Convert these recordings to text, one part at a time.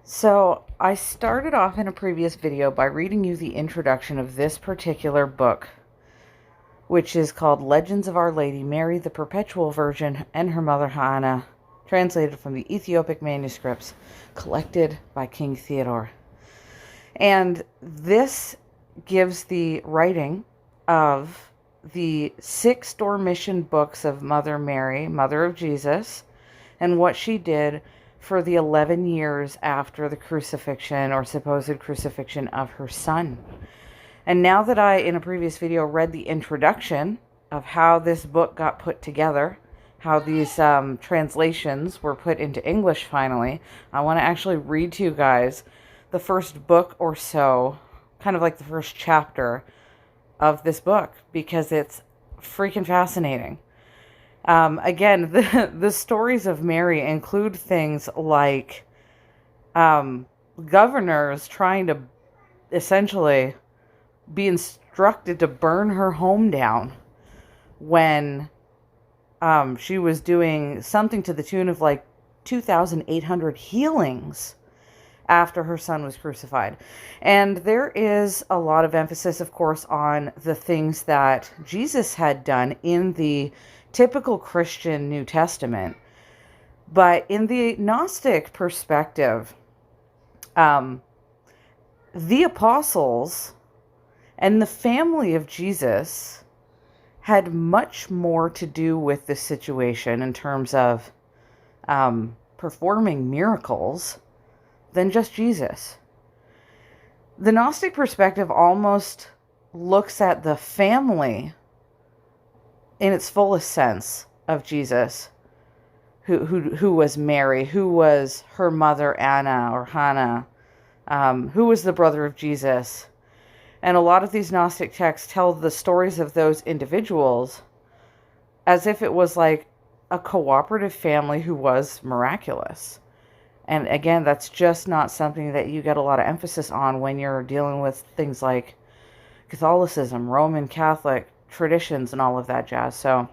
So, I started off in a previous video by reading you the introduction of this particular book, which is called Legends of Our Lady Mary, the Perpetual Virgin, and Her Mother Hannah, translated from the Ethiopic manuscripts collected by King Theodore. And this gives the writing of the 6 Dormition books of Mother Mary, Mother of Jesus, and what she did for the 11 years after the crucifixion or supposed crucifixion of her son. And now that I, in a previous video, read the introduction of how this book got put together, how these translations were put into English finally, I want to actually read to you guys the first book or so, kind of like the first chapter of this book, because it's freaking fascinating. Again, the stories of Mary include things like governors trying to essentially be instructed to burn her home down when she was doing something to the tune of like 2,800 healings after her son was crucified. And there is a lot of emphasis, of course, on the things that Jesus had done in the typical Christian New Testament. But in the Gnostic perspective, the apostles and the family of Jesus had much more to do with this situation in terms of performing miracles than just Jesus. The Gnostic perspective almost looks at the family in its fullest sense of Jesus, who was Mary, who was her mother Anna or Hannah, who was the brother of Jesus. And a lot of these Gnostic texts tell the stories of those individuals as if it was like a cooperative family who was miraculous. And again, that's just not something that you get a lot of emphasis on when you're dealing with things like Catholicism, Roman Catholic traditions, and all of that jazz. So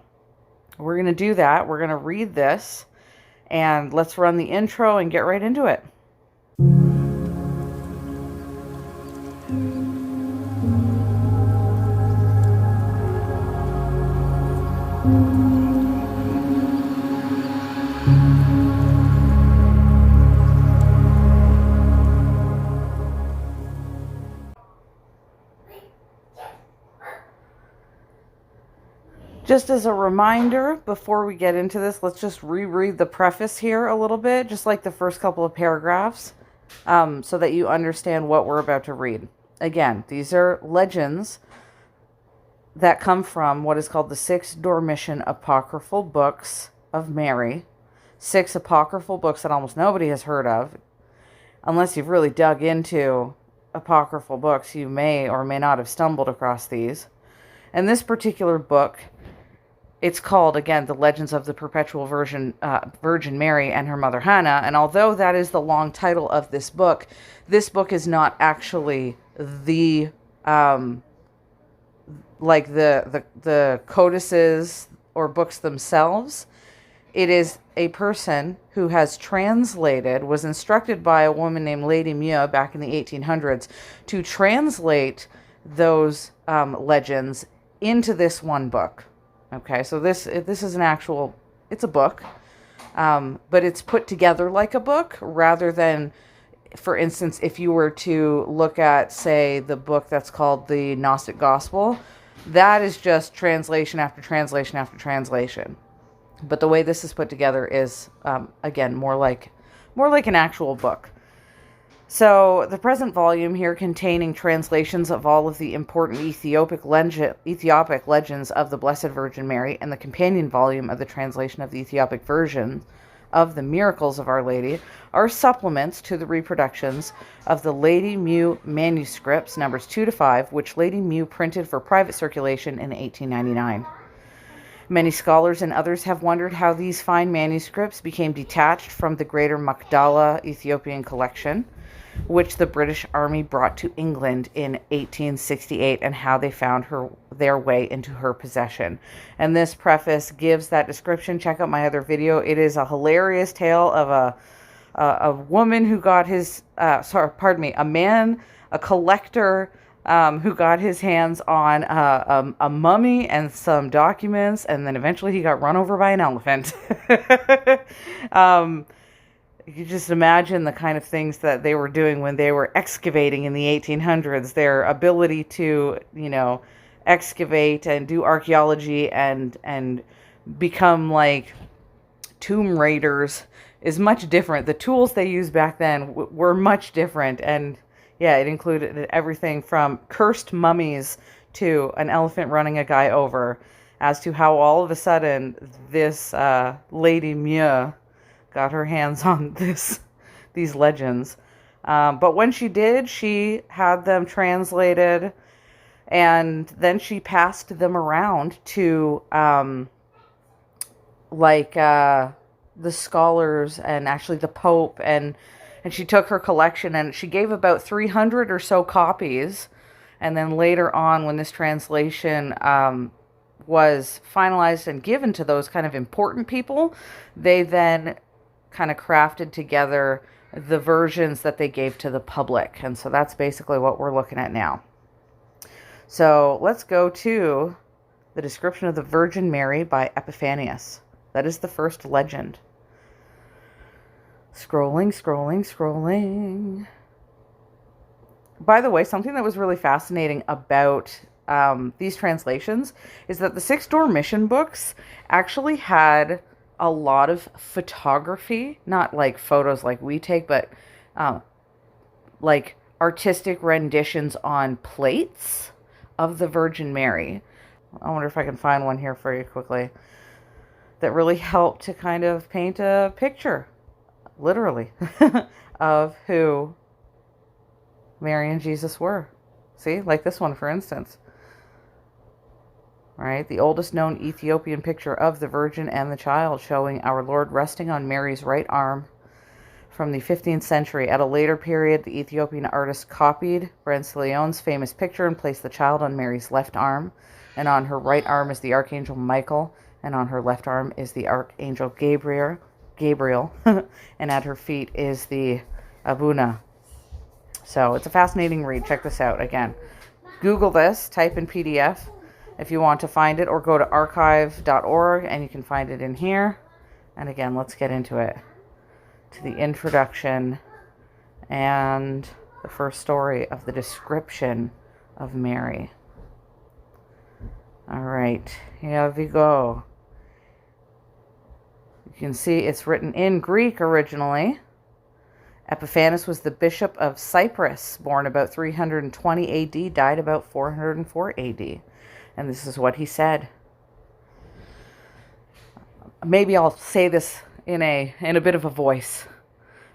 we're going to do that. We're going to read this, and let's run the intro and get right into it. Just as a reminder, before we get into this, let's just reread the preface here a little bit, just like the first couple of paragraphs, so that you understand what we're about to read. Again, these are legends that come from what is called the 6 Dormition apocryphal books of Mary. 6 apocryphal books that almost nobody has heard of. Unless you've really dug into apocryphal books, you may or may not have stumbled across these. And this particular book, it's called, again, The Legends of the Perpetual Virgin Mary and Her Mother Hannah. And although that is the long title of this book is not actually the the codices or books themselves. It is a person who has translated, was instructed by a woman named Lady Mew back in the 1800s to translate those legends into this one book. Okay, so this is an actual, it's a book, but it's put together like a book rather than, for instance, if you were to look at, say, the book that's called the Gnostic Gospel, that is just translation after translation after translation. But the way this is put together is, again, more like an actual book. So the present volume here, containing translations of all of the important Ethiopic legends of the Blessed Virgin Mary, and the companion volume of the translation of the Ethiopic version of the Miracles of Our Lady, are supplements to the reproductions of the Lady Mew manuscripts, numbers 2 to 5, which Lady Mew printed for private circulation in 1899. Many scholars and others have wondered how these fine manuscripts became detached from the greater Magdala Ethiopian collection, which the British Army brought to England in 1868, and how they found their way into her possession. And this preface gives that description. Check out my other video. It is a hilarious tale of a a woman who got his, a man, a collector, who got his hands on a mummy and some documents, and then eventually he got run over by an elephant. You just imagine the kind of things that they were doing when they were excavating in the 1800s. Their ability to, excavate and do archaeology and become like tomb raiders is much different. The tools they used back then were much different, and yeah, it included everything from cursed mummies to an elephant running a guy over. As to how all of a sudden this Lady Mieux got her hands on these legends. But when she did, she had them translated, and then she passed them around to the scholars and actually the Pope, and she took her collection and she gave about 300 or so copies. And then later on, when this translation was finalized and given to those kind of important people, they then kind of crafted together the versions that they gave to the public. And so that's basically what we're looking at now. So let's go to the description of the Virgin Mary by Epiphanius. That is the first legend. Scrolling. By the way, something that was really fascinating about these translations is that the 6 Dormition books actually had a lot of photography, not like photos like we take, but like artistic renditions on plates of the Virgin Mary. I wonder if I can find one here for you quickly that really helped to kind of paint a picture, literally, of who Mary and Jesus were. See, like this one, for instance. Right, the oldest known Ethiopian picture of the Virgin and the Child, showing our Lord resting on Mary's right arm, from the 15th century. At a later period, the Ethiopian artist copied Brancaleone's famous picture and placed the Child on Mary's left arm, and on her right arm is the Archangel Michael, and on her left arm is the Archangel Gabriel, and at her feet is the Abuna. So it's a fascinating read. Check this out. Again, Google this, type in PDF if you want to find it, or go to archive.org and you can find it in here. And again, let's get into it. To the introduction and the first story of the description of Mary. All right, here we go. You can see it's written in Greek originally. Epiphanius was the bishop of Cyprus, born about 320 AD, died about 404 AD. And this is what he said. Maybe I'll say this in a bit of a voice,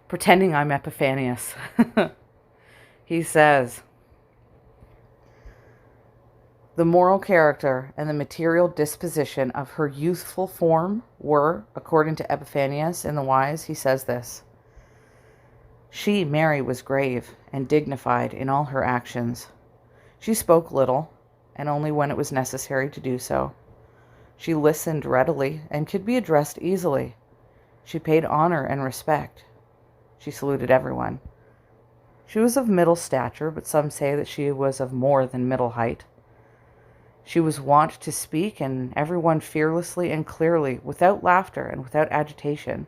pretending I'm Epiphanius. He says, the moral character and the material disposition of her youthful form were, according to Epiphanius in the Wise, he says this: she, Mary, was grave and dignified in all her actions. She spoke little, and only when it was necessary to do so. She listened readily and could be addressed easily. She paid honor and respect. She saluted everyone. She was of middle stature, but some say that she was of more than middle height. She was wont to speak, and everyone fearlessly and clearly, without laughter and without agitation,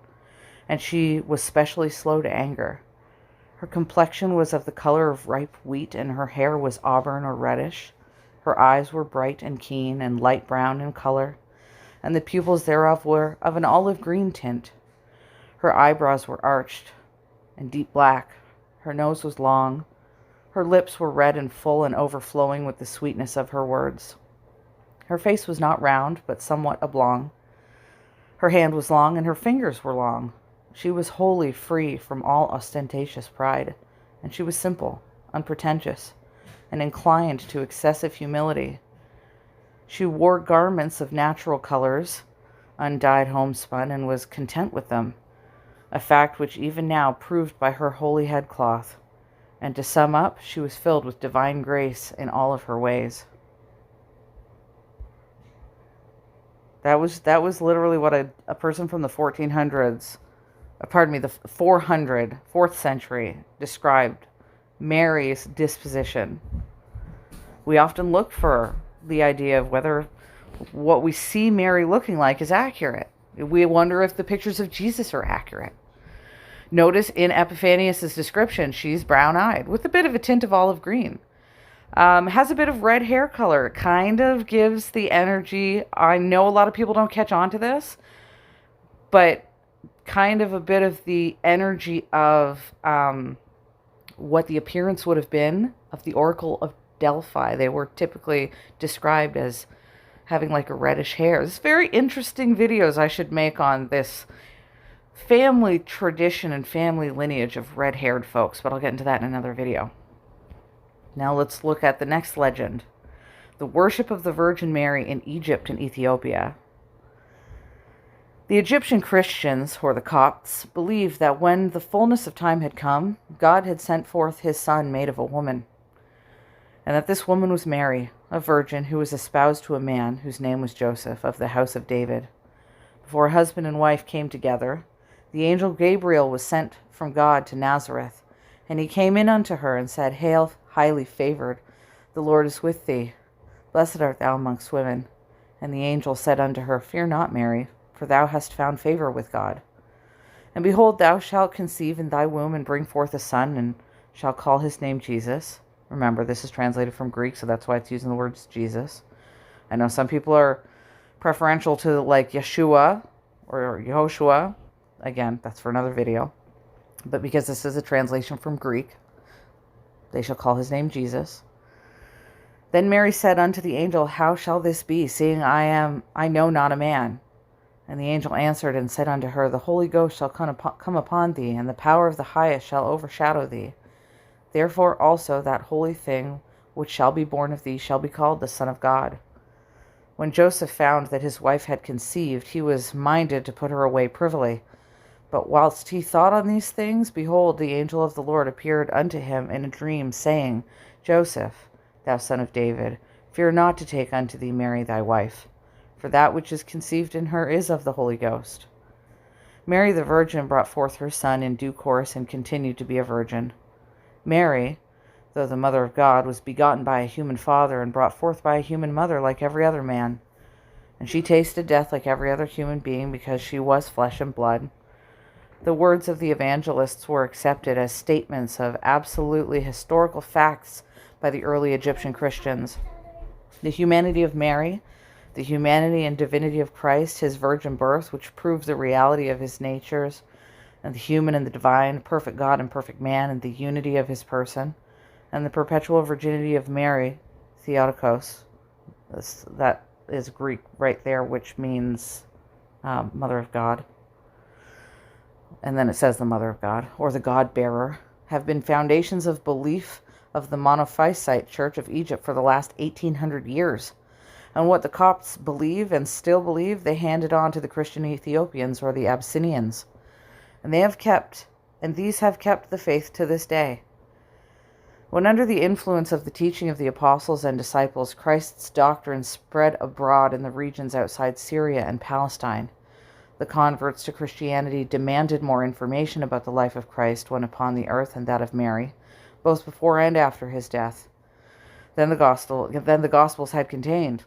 and she was specially slow to anger. Her complexion was of the color of ripe wheat, and her hair was auburn or reddish. Her eyes were bright and keen, and light brown in color, and the pupils thereof were of an olive green tint. Her eyebrows were arched and deep black. Her nose was long. Her lips were red and full and overflowing with the sweetness of her words. Her face was not round, but somewhat oblong. Her hand was long, and her fingers were long. She was wholly free from all ostentatious pride, and she was simple, unpretentious, and inclined to excessive humility. She wore garments of natural colors, undyed homespun, and was content with them, a fact which even now proved by her holy headcloth. And to sum up, she was filled with divine grace in all of her ways. That was literally what a person from the 1400s the 4th century described Mary's disposition. We often look for the idea of whether what we see Mary looking like is accurate. We wonder if the pictures of Jesus are accurate. Notice in Epiphanius' description, she's brown-eyed with a bit of a tint of olive green. Has a bit of red hair color. It kind of gives the energy. I know a lot of people don't catch on to this, but kind of a bit of the energy of what the appearance would have been of the Oracle of Delphi. They were typically described as having like a reddish hair. There's very interesting videos I should make on this family tradition and family lineage of red-haired folks, but I'll get into that in another video. Now let's look at the next legend, the worship of the Virgin Mary in Egypt and Ethiopia. The Egyptian Christians, or the Copts, believed that when the fullness of time had come, God had sent forth his son made of a woman, and that this woman was Mary, a virgin who was espoused to a man whose name was Joseph, of the house of David. Before husband and wife came together, the angel Gabriel was sent from God to Nazareth, and he came in unto her and said, Hail, highly favored, the Lord is with thee. Blessed art thou amongst women. And the angel said unto her, Fear not, Mary, for thou hast found favor with God. And behold, thou shalt conceive in thy womb and bring forth a son, and shalt call his name Jesus. Remember, this is translated from Greek, so that's why it's using the words Jesus. I know some people are preferential to like Yeshua or Yehoshua. Again, that's for another video. But because this is a translation from Greek, they shall call his name Jesus. Then Mary said unto the angel, How shall this be, seeing I know not a man? And the angel answered and said unto her, The Holy Ghost shall come upon thee, and the power of the highest shall overshadow thee. Therefore also that holy thing which shall be born of thee shall be called the Son of God. When Joseph found that his wife had conceived, he was minded to put her away privily. But whilst he thought on these things, behold, the angel of the Lord appeared unto him in a dream, saying, Joseph, thou son of David, fear not to take unto thee Mary thy wife, for that which is conceived in her is of the Holy Ghost. Mary the Virgin brought forth her son in due course, and continued to be a virgin. Mary, though the mother of God, was begotten by a human father, and brought forth by a human mother like every other man. And she tasted death like every other human being, because she was flesh and blood. The words of the evangelists were accepted as statements of absolutely historical facts by the early Egyptian Christians. The humanity of Mary, the humanity and divinity of Christ, his virgin birth, which proved the reality of his natures, and the human and the divine, perfect God and perfect man, and the unity of his person, and the perpetual virginity of Mary, Theotokos. That is Greek right there, which means Mother of God. And then it says the Mother of God, or the God-bearer, have been foundations of belief of the Monophysite Church of Egypt for the last 1,800 years. And what the Copts believe and still believe, they handed on to the Christian Ethiopians, or the Abyssinians. And these have kept the faith to this day. When under the influence of the teaching of the apostles and disciples, Christ's doctrine spread abroad in the regions outside Syria and Palestine, the converts to Christianity demanded more information about the life of Christ when upon the earth and that of Mary, both before and after his death, than the Gospels had contained.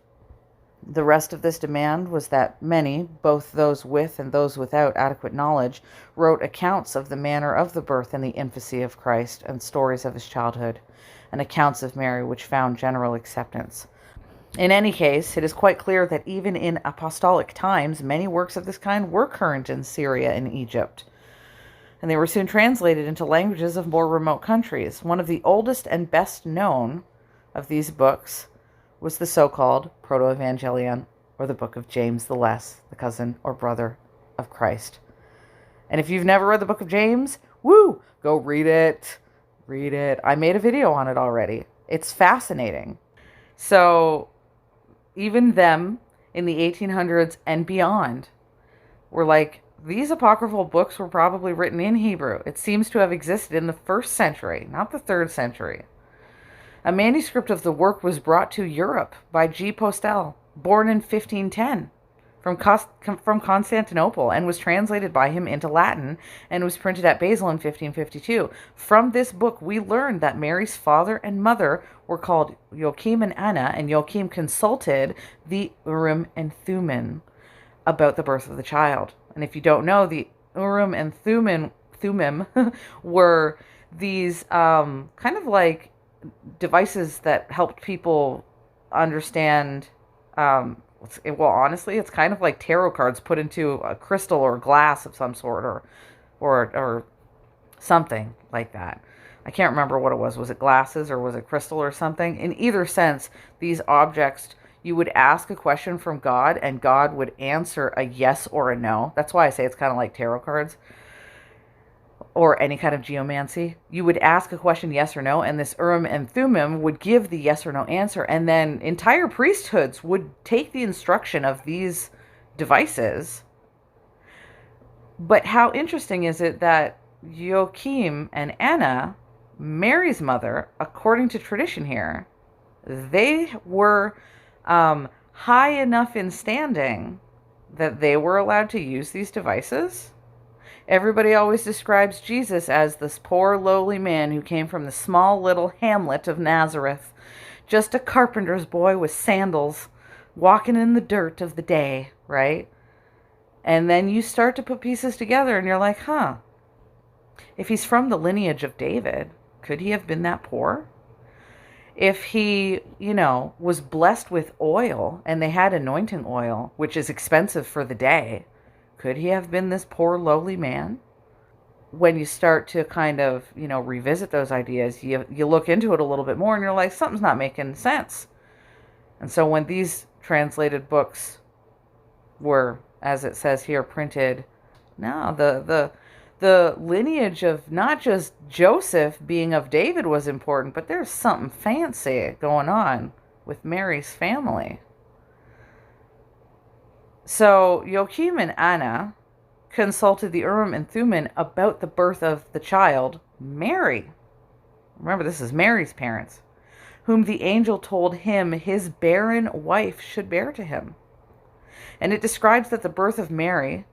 The rest of this demand was that many, both those with and those without adequate knowledge, wrote accounts of the manner of the birth and the infancy of Christ, and stories of his childhood, and accounts of Mary which found general acceptance. In any case, it is quite clear that even in apostolic times, many works of this kind were current in Syria and Egypt, and they were soon translated into languages of more remote countries. One of the oldest and best known of these books was the so-called Proto-Evangelion, or the Book of James the Less, the cousin or brother of Christ. And if you've never read the Book of James, woo, go read it. Read it. I made a video on it already. It's fascinating. So even them in the 1800s and beyond were like, these apocryphal books were probably written in Hebrew. It seems to have existed in the 1st century, not the 3rd century. A manuscript of the work was brought to Europe by G. Postel, born in 1510, from Constantinople and was translated by him into Latin and was printed at Basel in 1552. From this book, we learned that Mary's father and mother were called Joachim and Anna, and Joachim consulted the Urim and Thummim about the birth of the child. And if you don't know, the Urim and Thummim were these kind of like devices that helped people understand. Well, honestly, it's kind of like tarot cards put into a crystal or glass of some sort, or something like that. I can't remember what it was. Was it glasses or was it crystal or something? In either sense, these objects, you would ask a question from God and God would answer a yes or a no. That's why I say it's kind of like tarot cards or any kind of geomancy. You would ask a question, yes or no, and this Urim and Thummim would give the yes or no answer, and then entire priesthoods would take the instruction of these devices. But how interesting is it that Joachim and Anna, Mary's mother, according to tradition here, they were high enough in standing that they were allowed to use these devices? Everybody always describes Jesus as this poor, lowly man who came from the small little hamlet of Nazareth, just a carpenter's boy with sandals, walking in the dirt of the day, right? And then you start to put pieces together and you're like, huh, if he's from the lineage of David, could he have been that poor? If he, was blessed with oil and they had anointing oil, which is expensive for the day, could he have been this poor, lowly man? When you start to kind of, revisit those ideas, you look into it a little bit more and you're like, something's not making sense. And so when these translated books were, as it says here, printed, no, the lineage of not just Joseph being of David was important, but there's something fancy going on with Mary's family. So Joachim and Anna consulted the Urim and Thummim about the birth of the child, Mary. Remember, this is Mary's parents, whom the angel told him his barren wife should bear to him. And it describes that the birth of Mary,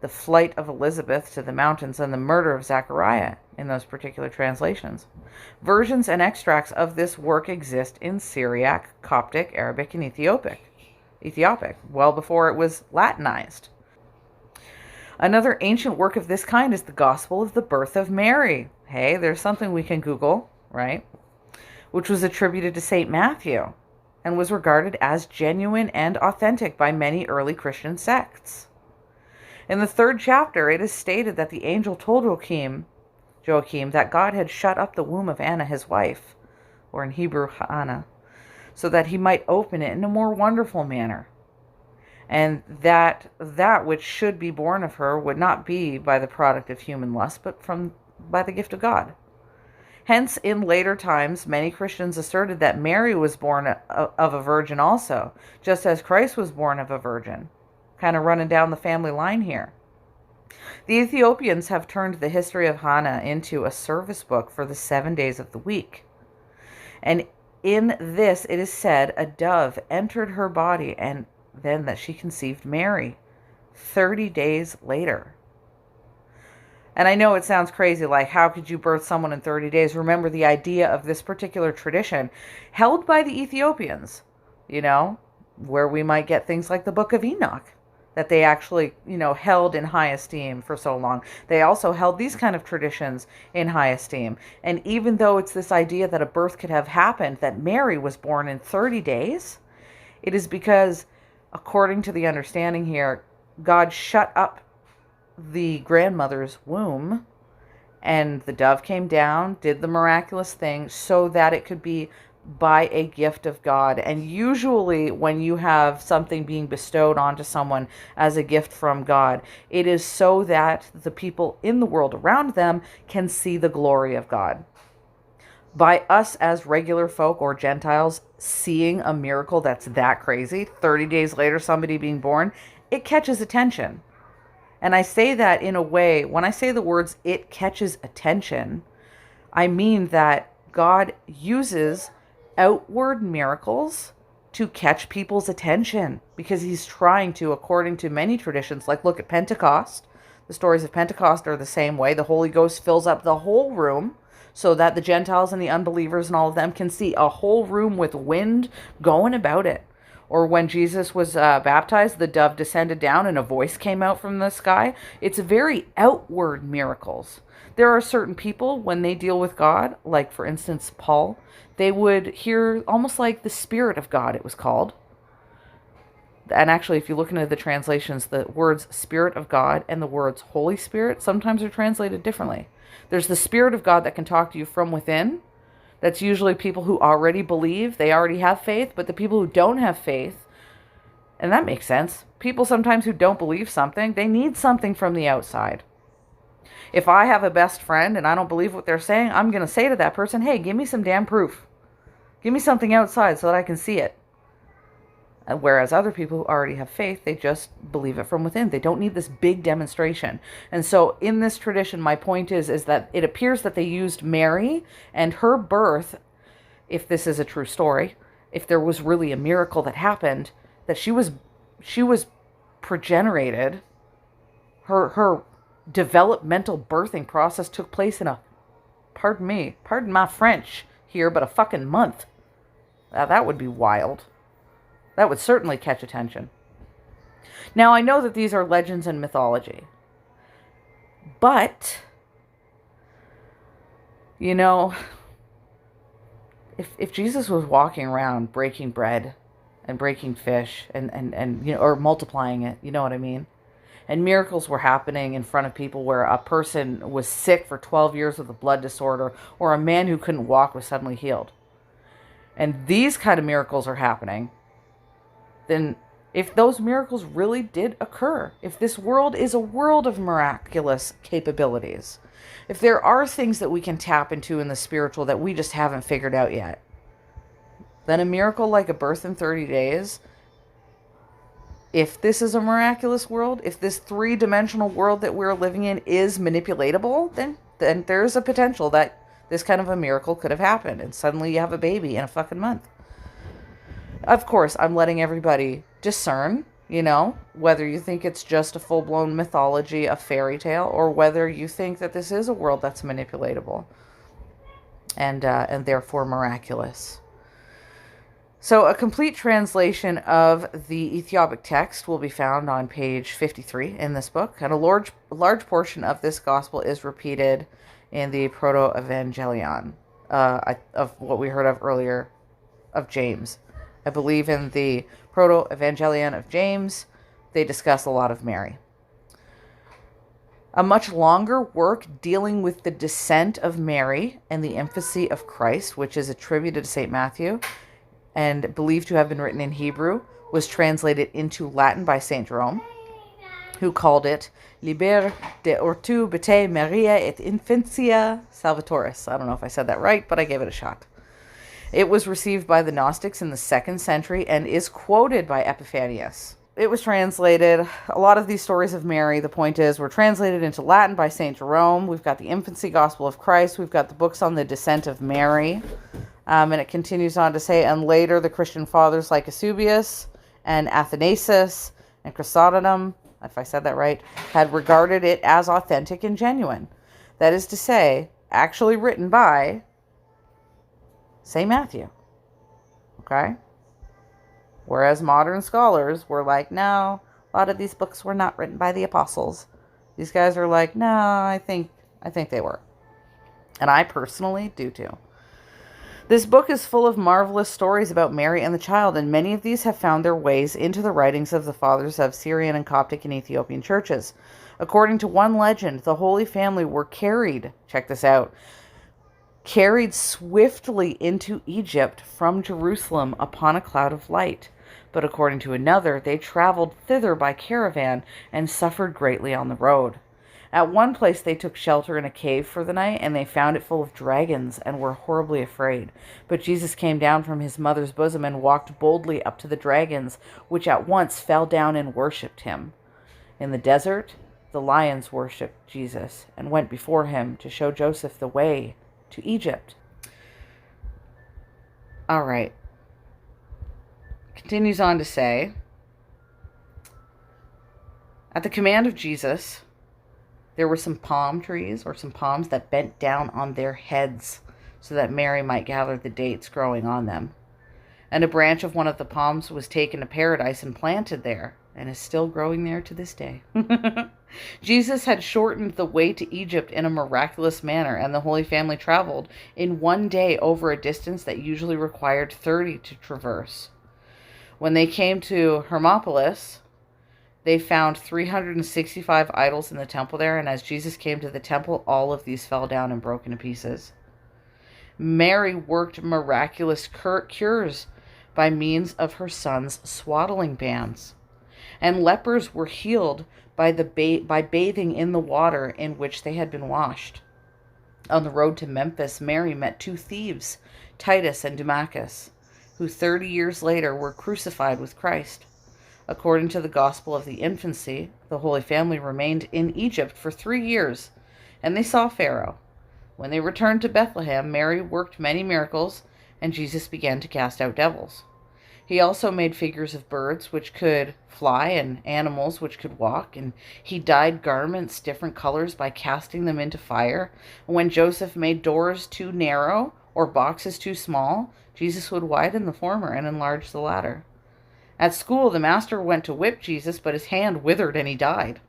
the flight of Elizabeth to the mountains, and the murder of Zechariah in those particular translations. Versions and extracts of this work exist in Syriac, Coptic, Arabic, and Ethiopic, well before it was Latinized. Another ancient work of this kind is the Gospel of the Birth of Mary. Hey, there's something we can Google, right? Which was attributed to St. Matthew and was regarded as genuine and authentic by many early Christian sects. In the 3rd chapter, it is stated that the angel told Joachim that God had shut up the womb of Anna, his wife, or in Hebrew, Hannah, so that he might open it in a more wonderful manner, and that which should be born of her would not be by the product of human lust, but by the gift of God. Hence, in later times, many Christians asserted that Mary was born of a virgin also, just as Christ was born of a virgin. Kind of running down the family line here. The Ethiopians have turned the history of Hannah into a service book for the 7 days of the week. And in this, it is said, a dove entered her body, and then that she conceived Mary 30 days later. And I know it sounds crazy, like, how could you birth someone in 30 days? Remember, the idea of this particular tradition held by the Ethiopians, where we might get things like the Book of Enoch, that they actually, held in high esteem for so long. They also held these kind of traditions in high esteem. And even though it's this idea that a birth could have happened, that Mary was born in 30 days, it is because, according to the understanding here, God shut up the grandmother's womb, and the dove came down, did the miraculous thing, so that it could be by a gift of God. And usually when you have something being bestowed onto someone as a gift from God, it is so that the people in the world around them can see the glory of God. By us as regular folk or Gentiles seeing a miracle that's that crazy, 30 days later somebody being born, it catches attention. And I say that in a way, when I say the words, it catches attention, I mean that God uses outward miracles to catch people's attention, because he's trying to, according to many traditions, like look at Pentecost. The stories of Pentecost are the same way. The Holy Ghost fills up the whole room so that the Gentiles and the unbelievers and all of them can see a whole room with wind going about it. Or when Jesus was baptized, the dove descended down and a voice came out from the sky. It's very outward miracles. There are certain people, when they deal with God, like for instance Paul, they would hear almost like the Spirit of God, it was called. And actually, if you look into the translations, the words Spirit of God and the words Holy Spirit sometimes are translated differently. There's the Spirit of God that can talk to you from within. That's usually people who already believe, they already have faith. But the people who don't have faith, and that makes sense, people sometimes who don't believe something, they need something from the outside. If I have a best friend and I don't believe what they're saying, I'm going to say to that person, hey, give me some damn proof. Give me something outside so that I can see it. Whereas other people who already have faith, they just believe it from within. They don't need this big demonstration. And so in this tradition, my point is that it appears that they used Mary and her birth, if this is a true story, if there was really a miracle that happened, that she was progenerated, her developmental birthing process took place in a, pardon my French here, but a fucking month. That would be wild. That would certainly catch attention. Now, I know that these are legends and mythology. But, you know, if Jesus was walking around breaking bread and breaking fish and you know, or multiplying it, you know what I mean? And miracles were happening in front of people where a person was sick for 12 years with a blood disorder, or a man who couldn't walk was suddenly healed. And these kind of miracles are happening. Then if those miracles really did occur, if this world is a world of miraculous capabilities, if there are things that we can tap into in the spiritual that we just haven't figured out yet, then a miracle like a birth in 30 days, if this is a miraculous world, if this three-dimensional world that we're living in is manipulatable, then there's a potential that this kind of a miracle could have happened, and suddenly you have a baby in a fucking month. Of course, I'm letting everybody discern, you know, whether you think it's just a full-blown mythology, a fairy tale, or whether you think that this is a world that's manipulatable and therefore miraculous. So a complete translation of the Ethiopic text will be found on page 53 in this book, and a large portion of this gospel is repeated in the Proto-Evangelion of what we heard of earlier of James. I believe in the Proto-Evangelion of James, they discuss a lot of Mary. A much longer work dealing with the descent of Mary and the infancy of Christ, which is attributed to St. Matthew and believed to have been written in Hebrew, was translated into Latin by St. Jerome, who called it Liber de ortu bete Maria et infantia salvatoris. I don't know if I said that right, but I gave it a shot. It was received by the Gnostics in the 2nd century and is quoted by Epiphanius. It was translated, a lot of these stories of Mary, the point is, were translated into Latin by St. Jerome. We've got the Infancy Gospel of Christ. We've got the books on the descent of Mary. And it continues on to say, and later the Christian fathers like Eusebius and Athanasius and Chrysostom, if I said that right, had regarded it as authentic and genuine. That is to say, actually written by St. Matthew. Okay? Whereas modern scholars were like, no, a lot of these books were not written by the apostles. These guys are like, no, I think they were. And I personally do too. This book is full of marvelous stories about Mary and the child, and many of these have found their ways into the writings of the fathers of Syrian and Coptic and Ethiopian churches. According to one legend, the Holy Family were carried, check this out, carried swiftly into Egypt from Jerusalem upon a cloud of light. But according to another, they traveled thither by caravan and suffered greatly on the road. At one place they took shelter in a cave for the night, and they found it full of dragons and were horribly afraid. But Jesus came down from his mother's bosom and walked boldly up to the dragons, which at once fell down and worshipped him. In the desert, the lions worshipped Jesus and went before him to show Joseph the way to Egypt. All right. continues on to say, at the command of Jesus, there were some palm trees or some palms that bent down on their heads so that Mary might gather the dates growing on them. And a branch of one of the palms was taken to paradise and planted there, and is still growing there to this day. Jesus had shortened the way to Egypt in a miraculous manner, and the Holy Family traveled in one day over a distance that usually required 30 to traverse. When they came to Hermopolis, they found 365 idols in the temple there, and as Jesus came to the temple, all of these fell down and broke into pieces. Mary worked miraculous cures by means of her son's swaddling bands, and lepers were healed by bathing in the water in which they had been washed. On the road to Memphis, Mary met two thieves, Titus and Dumachus, who 30 years later were crucified with Christ. According to the Gospel of the Infancy, the Holy Family remained in Egypt for 3 years, and they saw Pharaoh. When they returned to Bethlehem, Mary worked many miracles, and Jesus began to cast out devils. He also made figures of birds which could fly and animals which could walk, and he dyed garments different colors by casting them into fire. When Joseph made doors too narrow or boxes too small, Jesus would widen the former and enlarge the latter. At school, the master went to whip Jesus, but his hand withered and he died.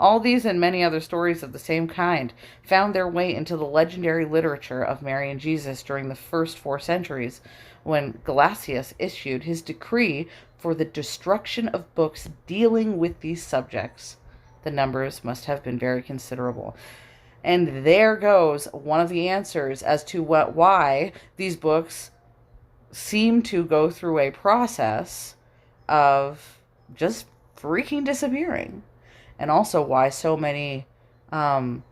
All these and many other stories of the same kind found their way into the legendary literature of Mary and Jesus during the first 4 centuries, when Gelasius issued his decree for the destruction of books dealing with these subjects. The numbers must have been very considerable. And there goes one of the answers as to why these books seem to go through a process of just freaking disappearing. And also why so many books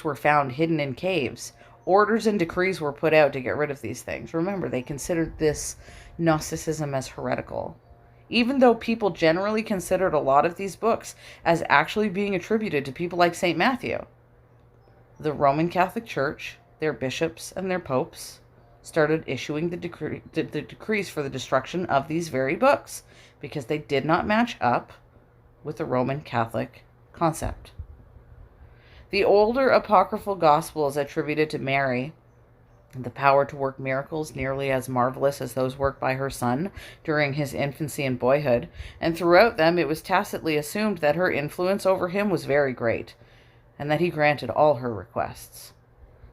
were found hidden in caves. Orders and decrees were put out to get rid of these things. Remember, they considered this Gnosticism as heretical. Even though people generally considered a lot of these books as actually being attributed to people like St. Matthew, the Roman Catholic Church, their bishops and their popes, started issuing the decrees for the destruction of these very books because they did not match up with the Roman Catholic concept. The older apocryphal Gospels attributed to Mary the power to work miracles nearly as marvelous as those worked by her son during his infancy and boyhood, and throughout them it was tacitly assumed that her influence over him was very great, and that he granted all her requests.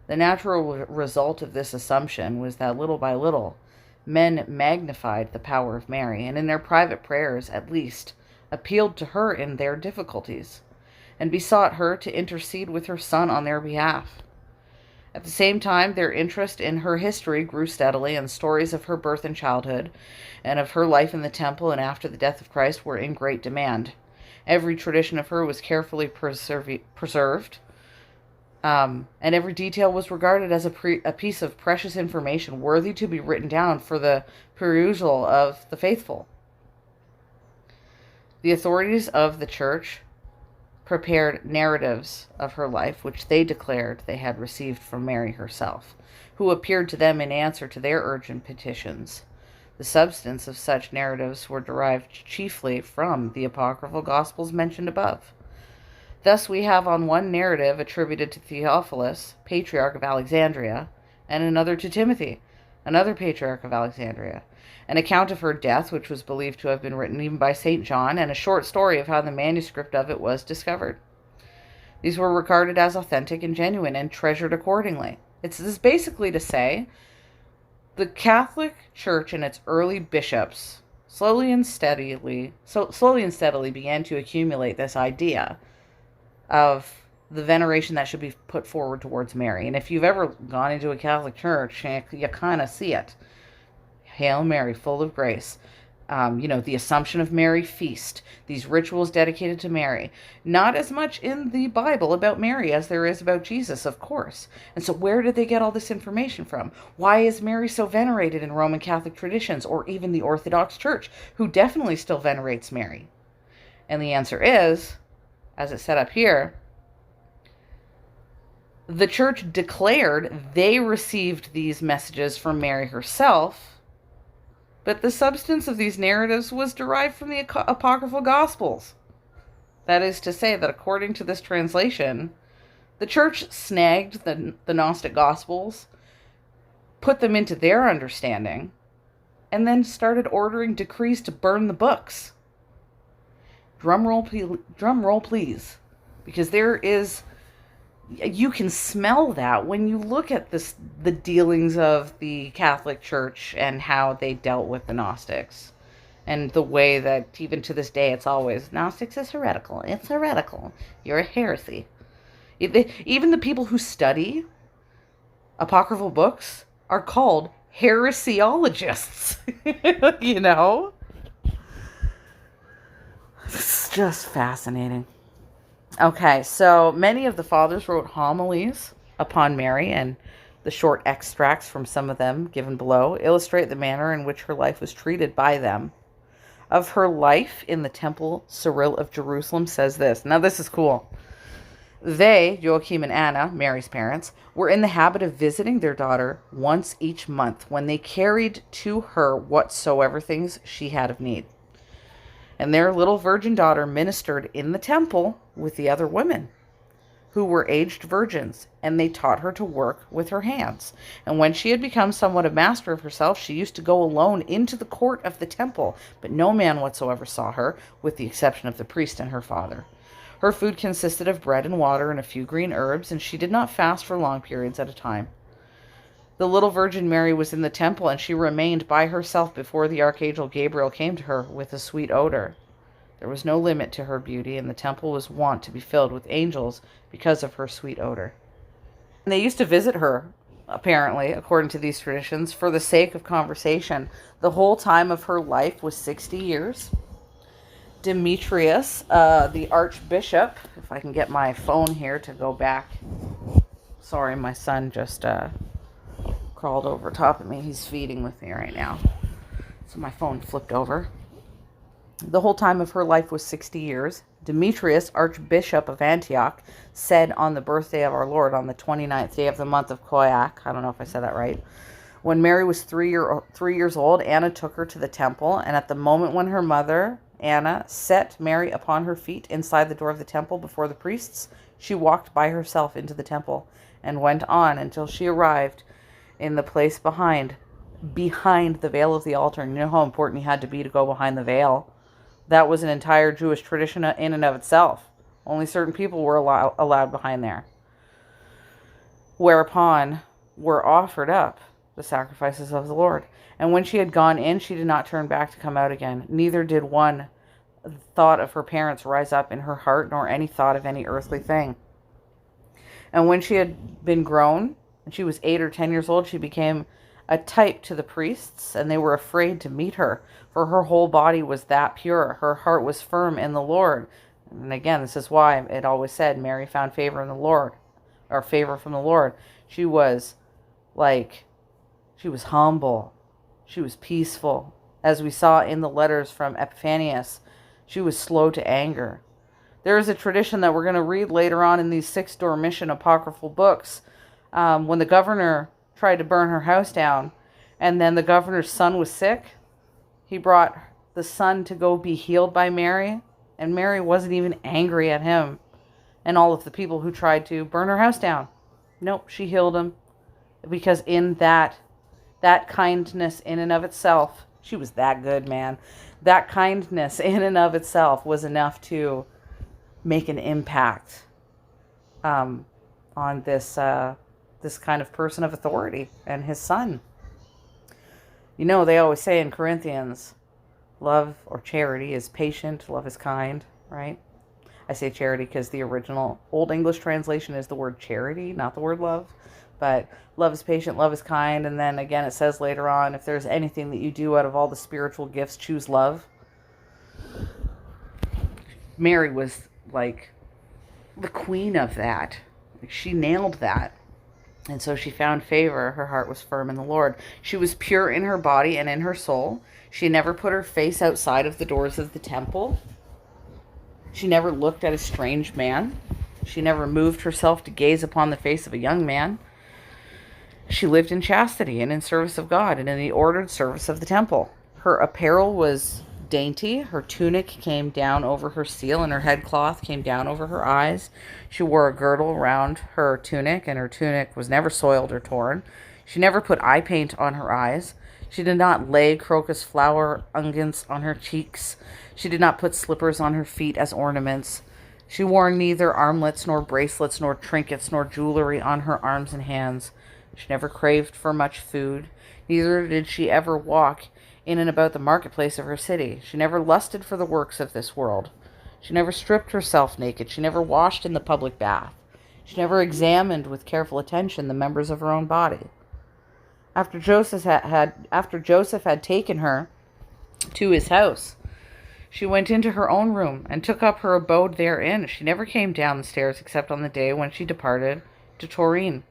The natural result of this assumption was that little by little, men magnified the power of Mary, and in their private prayers, at least, appealed to her in their difficulties, and besought her to intercede with her son on their behalf. At the same time, their interest in her history grew steadily, and stories of her birth and childhood, and of her life in the temple and after the death of Christ were in great demand. Every tradition of her was carefully preserved, and every detail was regarded as a piece of precious information worthy to be written down for the perusal of the faithful. The authorities of the church prepared narratives of her life, which they declared they had received from Mary herself, who appeared to them in answer to their urgent petitions. The substance of such narratives were derived chiefly from the apocryphal Gospels mentioned above. Thus we have on one narrative attributed to Theophilus, Patriarch of Alexandria, and another to Timothy, another Patriarch of Alexandria, an account of her death, which was believed to have been written even by St. John, and a short story of how the manuscript of it was discovered. These were regarded as authentic and genuine and treasured accordingly. This is basically to say the Catholic Church and its early bishops slowly and steadily began to accumulate this idea of the veneration that should be put forward towards Mary. And if you've ever gone into a Catholic church, you kind of see it. Hail Mary, full of grace. The Assumption of Mary feast. These rituals dedicated to Mary. Not as much in the Bible about Mary as there is about Jesus, of course. And so where did they get all this information from? Why is Mary so venerated in Roman Catholic traditions, or even the Orthodox Church, who definitely still venerates Mary? And the answer is, as it's set up here, the church declared they received these messages from Mary herself, But the substance of these narratives was derived from the apocryphal Gospels. That is to say that according to this translation, the church snagged the Gnostic Gospels, put them into their understanding, and then started ordering decrees to burn the books. Drum roll, please. Because you can smell that when you look at the dealings of the Catholic Church and how they dealt with the Gnostics. And the way that even to this day it's always, Gnostics is heretical. It's heretical. You're a heresy. Even the people who study apocryphal books are called heresiologists. You know? It's just fascinating. Okay, so many of the fathers wrote homilies upon Mary, and the short extracts from some of them given below illustrate the manner in which her life was treated by them. Of her life in the temple, Cyril of Jerusalem says this. Now this is cool. They, Joachim and Anna, Mary's parents, were in the habit of visiting their daughter once each month when they carried to her whatsoever things she had of need. And their little virgin daughter ministered in the temple with the other women who were aged virgins, and they taught her to work with her hands. And when she had become somewhat a master of herself, she used to go alone into the court of the temple, but no man whatsoever saw her, with the exception of the priest and her father. Her food consisted of bread and water and a few green herbs, and she did not fast for long periods at a time. The little Virgin Mary was in the temple, and she remained by herself before the archangel Gabriel came to her with a sweet odor. There was no limit to her beauty, and the temple was wont to be filled with angels because of her sweet odor. And they used to visit her, apparently, according to these traditions, for the sake of conversation. The whole time of her life was 60 years. Demetrius, the archbishop, if I can get my phone here to go back. Sorry, my son just crawled over top of me. He's feeding with me right now. So my phone flipped over. The whole time of her life was 60 years. Demetrius, archbishop of Antioch, said on the birthday of our Lord, on the 29th day of the month of Koyak, I don't know if I said that right, when Mary was 3 years old, Anna took her to the temple, and at the moment when her mother, Anna, set Mary upon her feet inside the door of the temple before the priests, she walked by herself into the temple and went on until she arrived in the place behind the veil of the altar. And you know how important you had to be to go behind the veil? That was an entire Jewish tradition in and of itself. Only certain people were allowed behind there. Whereupon were offered up the sacrifices of the Lord. And when she had gone in, she did not turn back to come out again. Neither did one thought of her parents rise up in her heart, nor any thought of any earthly thing. And when she had been grown, and she was 8 or 10 years old, she became a type to the priests, and they were afraid to meet her, for her whole body was that pure. Her heart was firm in the Lord. And again, this is why it always said Mary found favor in the Lord, or favor from the Lord. She was humble. She was peaceful. As we saw in the letters from Epiphanius, she was slow to anger. There is a tradition that we're going to read later on in these 6 Dormition apocryphal books. When the governor tried to burn her house down, and then the governor's son was sick, he brought the son to go be healed by Mary, and Mary wasn't even angry at him and all of the people who tried to burn her house down. Nope, she healed him, because in that kindness in and of itself, she was that good, man. That kindness in and of itself was enough to make an impact on this kind of person of authority and his son. You know, they always say in Corinthians, love or charity is patient, love is kind, right? I say charity because the original Old English translation is the word charity, not the word love. But love is patient, love is kind. And then again, it says later on, if there's anything that you do out of all the spiritual gifts, choose love. Mary was like the queen of that. She nailed that. And so she found favor. Her heart was firm in the Lord. She was pure in her body and in her soul. She never put her face outside of the doors of the temple. She never looked at a strange man. She never moved herself to gaze upon the face of a young man. She lived in chastity and in service of God and in the ordered service of the temple. Her apparel was dainty. Her tunic came down over her seal, and her headcloth came down over her eyes. She wore a girdle around her tunic, and her tunic was never soiled or torn. She never put eye paint on her eyes. She did not lay crocus flower unguents on her cheeks. She did not put slippers on her feet as ornaments. She wore neither armlets, nor bracelets, nor trinkets, nor jewelry on her arms and hands. She never craved for much food. Neither did she ever walk in and about the marketplace of her city. She never lusted for the works of this world. She never stripped herself naked. She never washed in the public bath. She never examined with careful attention the members of her own body. After Joseph had taken her to his house, she went into her own room and took up her abode therein. She never came down the stairs except on the day when she departed to Turin,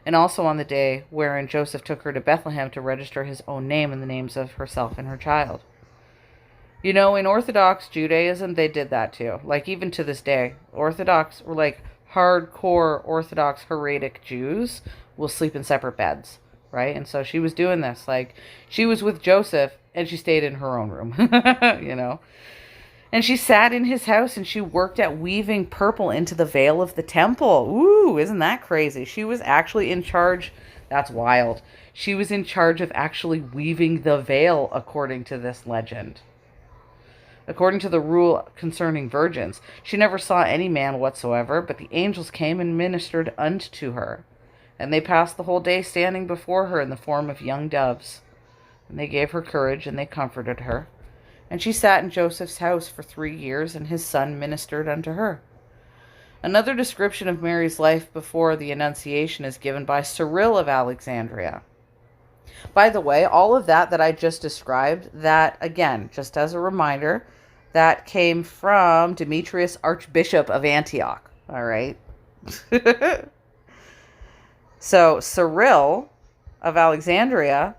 and also on the day wherein Joseph took her to Bethlehem to register his own name and the names of herself and her child. You know, in Orthodox Judaism, they did that too. Like, even to this day, Orthodox, or like hardcore Orthodox heretic Jews, will sleep in separate beds, right? And so she was doing this. Like, she was with Joseph, and she stayed in her own room, you know. And she sat in his house, and she worked at weaving purple into the veil of the temple. Ooh, isn't that crazy? She was actually in charge. That's wild. She was in charge of actually weaving the veil, according to this legend. According to the rule concerning virgins, she never saw any man whatsoever, but the angels came and ministered unto her. And they passed the whole day standing before her in the form of young doves. And they gave her courage, and they comforted her. And she sat in Joseph's house for 3 years, and his son ministered unto her. Another description of Mary's life before the Annunciation is given by Cyril of Alexandria. By the way, all of that I just described, that, again, just as a reminder, that came from Demetrius, Archbishop of Antioch. All right? So Cyril of Alexandria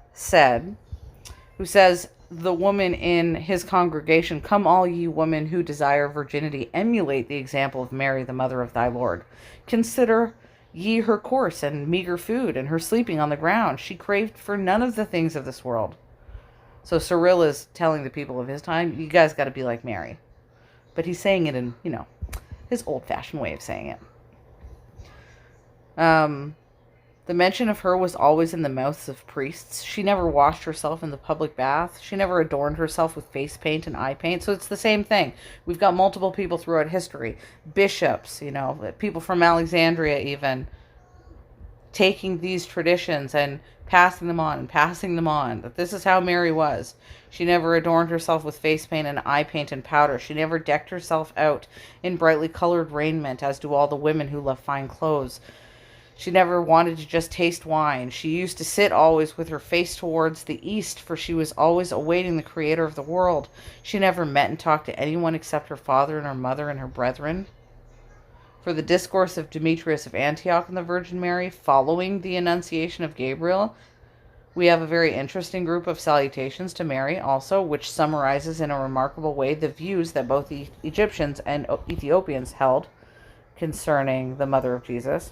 who says, the woman in his congregation, come all ye women who desire virginity, emulate the example of Mary, the mother of thy Lord. Consider ye her coarse and meager food, and her sleeping on the ground. She craved for none of the things of this world. So Cyril is telling the people of his time, you guys got to be like Mary. But he's saying it in, his old-fashioned way of saying it. The mention of her was always in the mouths of priests. She never washed herself in the public bath. She never adorned herself with face paint and eye paint. So it's the same thing. We've got multiple people throughout history. Bishops, people from Alexandria even, taking these traditions and passing them on. That this is how Mary was. She never adorned herself with face paint and eye paint and powder. She never decked herself out in brightly colored raiment, as do all the women who love fine clothes. She never wanted to just taste wine. She used to sit always with her face towards the east, for she was always awaiting the Creator of the world. She never met and talked to anyone except her father and her mother and her brethren. For the discourse of Demetrius of Antioch and the Virgin Mary, following the Annunciation of Gabriel, we have a very interesting group of salutations to Mary also, which summarizes in a remarkable way the views that both the Egyptians and Ethiopians held concerning the mother of Jesus.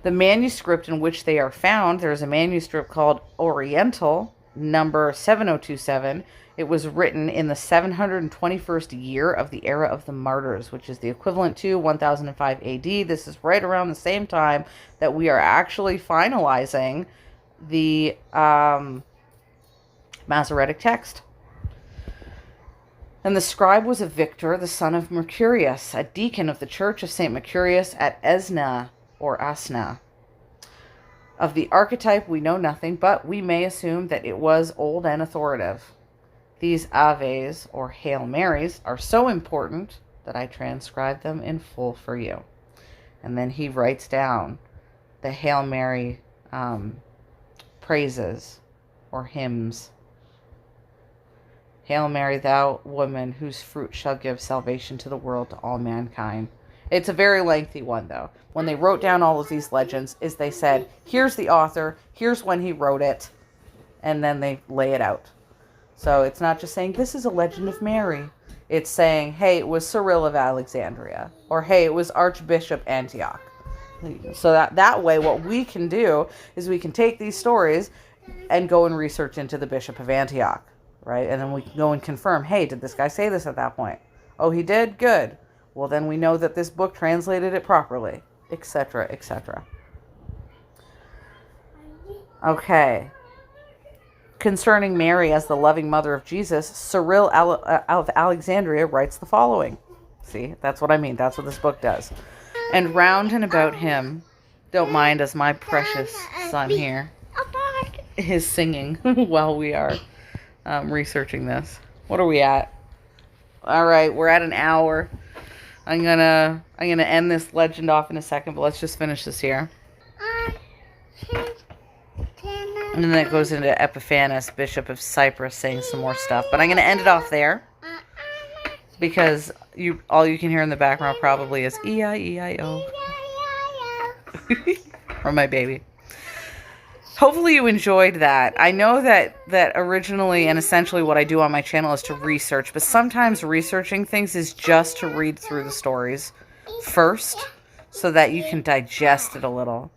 The manuscript in which they are found, there's a manuscript called Oriental, number 7027. It was written in the 721st year of the era of the martyrs, which is the equivalent to 1005 AD. This is right around the same time that we are actually finalizing the Masoretic text. And the scribe was a Victor, the son of Mercurius, a deacon of the church of St. Mercurius at Esna, or Asna. Of the archetype we know nothing, but we may assume that it was old and authoritative. These Aves, or Hail Marys, are so important that I transcribe them in full for you. And then he writes down the Hail Mary praises or hymns. Hail Mary, thou woman, whose fruit shall give salvation to the world, to all mankind. It's a very lengthy one, though. When they wrote down all of these legends, is they said, here's the author, here's when he wrote it, and then they lay it out. So it's not just saying, this is a legend of Mary. It's saying, hey, it was Cyril of Alexandria, or hey, it was Archbishop Antioch. So that way, what we can do is we can take these stories and go and research into the Bishop of Antioch, right? And then we can go and confirm, hey, did this guy say this at that point? Oh, he did? Good. Well, then we know that this book translated it properly, etc., etc. Okay. Concerning Mary as the loving mother of Jesus, Cyril of Alexandria writes the following. See, that's what I mean. That's what this book does. And round and about him, don't mind as my precious son here is singing while we are researching this. What are we at? All right, we're at an hour. I'm gonna end this legend off in a second, but let's just finish this here. And then it goes into Epiphanes, Bishop of Cyprus, saying some more stuff. But I'm going to end it off there because all you can hear in the background probably is E-I-E-I-O. Or my baby. Hopefully you enjoyed that. I know that originally and essentially what I do on my channel is to research, but sometimes researching things is just to read through the stories first so that you can digest it a little.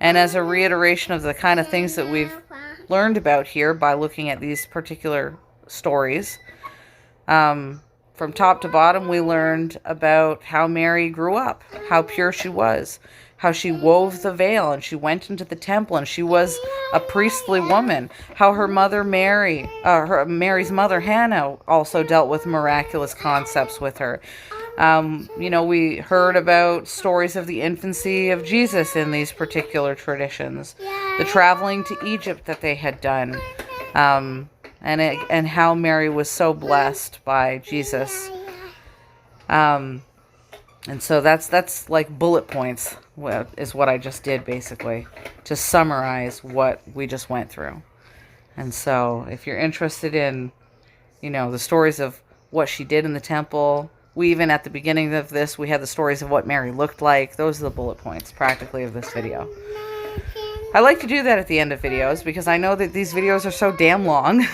And as a reiteration of the kind of things that we've learned about here by looking at these particular stories, from top to bottom, we learned about how Mary grew up, how pure she was, how she wove the veil and she went into the temple and she was a priestly woman, how her mother Mary's mother Hannah also dealt with miraculous concepts with her. We heard about stories of the infancy of Jesus in these particular traditions, the traveling to Egypt that they had done, and how Mary was so blessed by Jesus. And so that's like bullet points is what I just did basically to summarize what we just went through. And so if you're interested in, the stories of what she did in the temple, we even at the beginning of this, we had the stories of what Mary looked like. Those are the bullet points practically of this video. I like to do that at the end of videos because I know that these videos are so damn long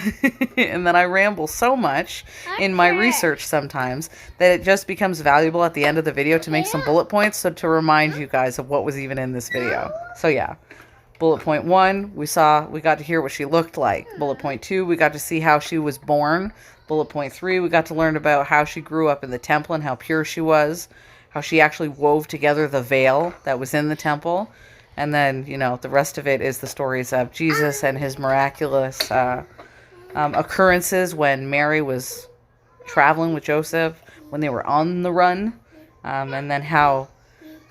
and that I ramble so much in my research sometimes that it just becomes valuable at the end of the video to make some bullet points so to remind you guys of what was even in this video. So yeah, bullet point 1, we got to hear what she looked like. Bullet point 2, we got to see how she was born. Bullet point 3, we got to learn about how she grew up in the temple and how pure she was, how she actually wove together the veil that was in the temple. And then, the rest of it is the stories of Jesus and his miraculous occurrences when Mary was traveling with Joseph, when they were on the run, and then how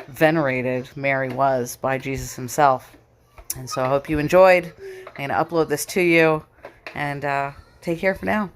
venerated Mary was by Jesus himself. And so I hope you enjoyed. I'm going to upload this to you, and take care for now.